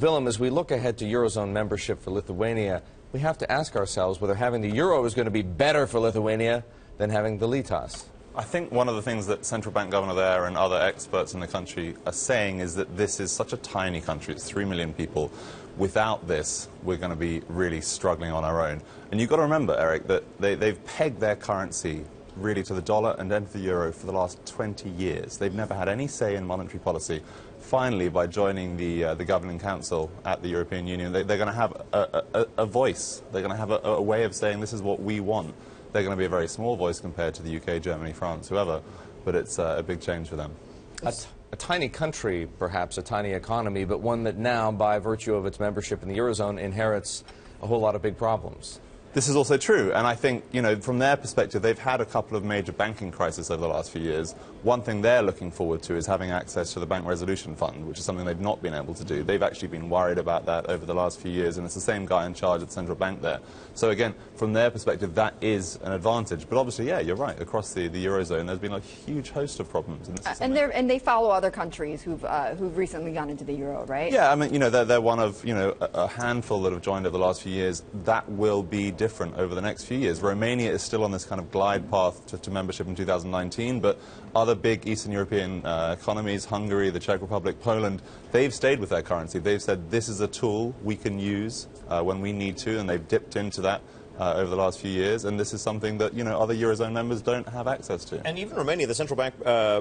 Willem, as we look ahead to Eurozone membership for Lithuania, we have to ask ourselves whether having the euro is going to be better for Lithuania than having the Litas. I think one of the things that central bank governor there and other experts in the country are saying is that this is such a tiny country. It's 3 million people. Without this, we're going to be really struggling on our own. And you've got to remember, Eric, that they've pegged their currency really to the dollar and then to the euro for the last 20 years. They've never had any say in monetary policy. Finally, by joining the governing council at the European Union, they're going to have a voice. They're going to have a way of saying this is what we want. They're going to be a very small voice compared to the UK, Germany, France, whoever, but it's a big change for them. A tiny country, perhaps, a tiny economy, but one that now, by virtue of its membership in the Eurozone, inherits a whole lot of big problems. This is also true, and I think, you know, from their perspective, they've had a couple of major banking crises over the last few years. One thing they're looking forward to is having access to the Bank Resolution Fund, which is something they've not been able to do. They've actually been worried about that over the last few years, and it's the same guy in charge at the central bank there. So again, from their perspective, that is an advantage. But obviously, yeah, you're right. Across the Eurozone, there's been a huge host of problems. And they follow other countries who've recently gone into the euro, right? Yeah, I mean, you know, they're one of, you know, a handful that have joined over the last few years. That will be different over the next few years. Romania is still on this kind of glide path to membership in 2019, but other big Eastern European economies, Hungary, the Czech Republic, Poland, they've stayed with their currency. They've said this is a tool we can use when we need to, and they've dipped into that over the last few years, and this is something that, you know, other Eurozone members don't have access to. And even Romania, the central bank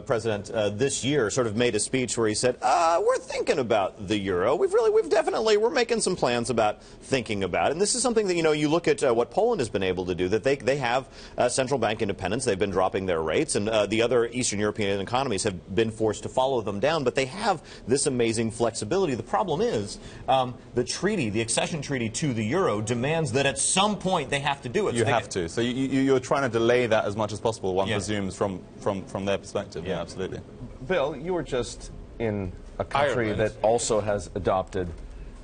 president this year sort of made a speech where he said, we're thinking about the euro. We're making some plans about thinking about it. And this is something that, you know, you look at what Poland has been able to do, that they have central bank independence. They've been dropping their rates, and the other Eastern European economies have been forced to follow them down, but they have this amazing flexibility. The problem is the treaty, the accession treaty to the euro, demands that at some point they have to do it. You have to. So you're trying to delay that as much as possible, one presumes, from their perspective. Yeah, absolutely. Bill, you were just in a country that also has adopted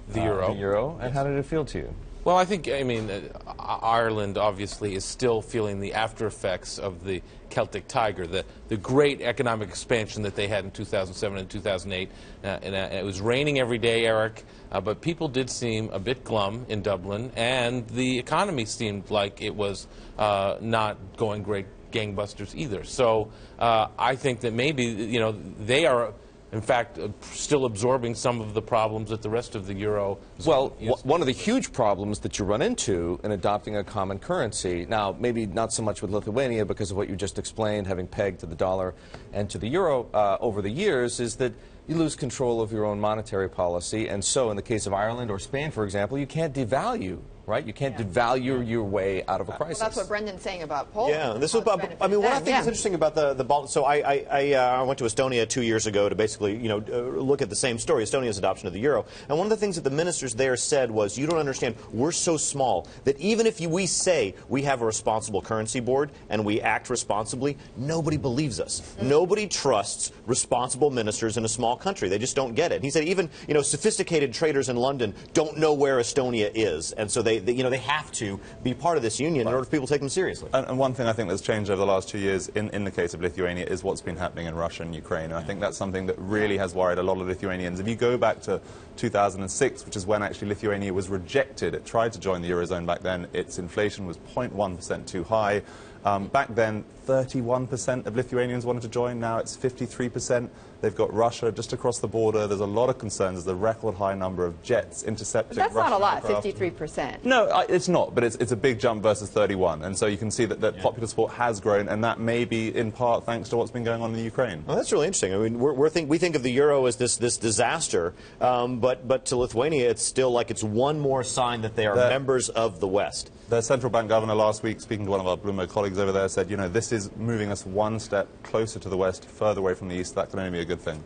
the euro. And how did it feel to you? Well, I think, I mean, Ireland obviously is still feeling the after effects of the Celtic Tiger, the great economic expansion that they had in 2007 and 2008. And it was raining every day, Eric, but people did seem a bit glum in Dublin, and the economy seemed like it was not going great gangbusters either. So I think that maybe, you know, they are, in fact, still absorbing some of the problems that the rest of the euro. Well, one of the huge problems that you run into in adopting a common currency, now maybe not so much with Lithuania because of what you just explained, having pegged to the dollar and to the euro over the years, is that you lose control of your own monetary policy. And so in the case of Ireland or Spain, for example, you can't devalue. Right? You can't devalue your way out of a crisis. Well, that's what Brendan's saying about Poland. Yeah, this was about, I mean, what I think is interesting about the Baltic. So I went to Estonia 2 years ago to basically, you know, look at the same story, Estonia's adoption of the euro. And one of the things that the ministers there said was, you don't understand, we're so small that even if we say we have a responsible currency board and we act responsibly, nobody believes us. Nobody trusts responsible ministers in a small country. They just don't get it. He said even, you know, sophisticated traders in London don't know where Estonia is, and so they have to be part of this union in order for people to take them seriously. And one thing I think that's changed over the last 2 years in the case of Lithuania is what's been happening in Russia and Ukraine. And I think that's something that really has worried a lot of Lithuanians. If you go back to 2006, which is when actually Lithuania was rejected, it tried to join the Eurozone back then, its inflation was 0.1% too high. Back then, 31% of Lithuanians wanted to join. Now it's 53%. They've got Russia just across the border. There's a lot of concerns. There's a record high number of jets intercepting Russian Russian aircraft. That's not a lot, 53%. No, it's not, but it's a big jump versus 31. And so you can see that popular support has grown, and that may be in part thanks to what's been going on in the Ukraine. Well, that's really interesting. I mean, we think of the euro as this disaster, but to Lithuania, it's still like it's one more sign that they are members of the West. Their central bank governor last week, speaking to one of our Bloomberg colleagues over there, said, you know, this is moving us one step closer to the West, further away from the East. That can only be a good thing.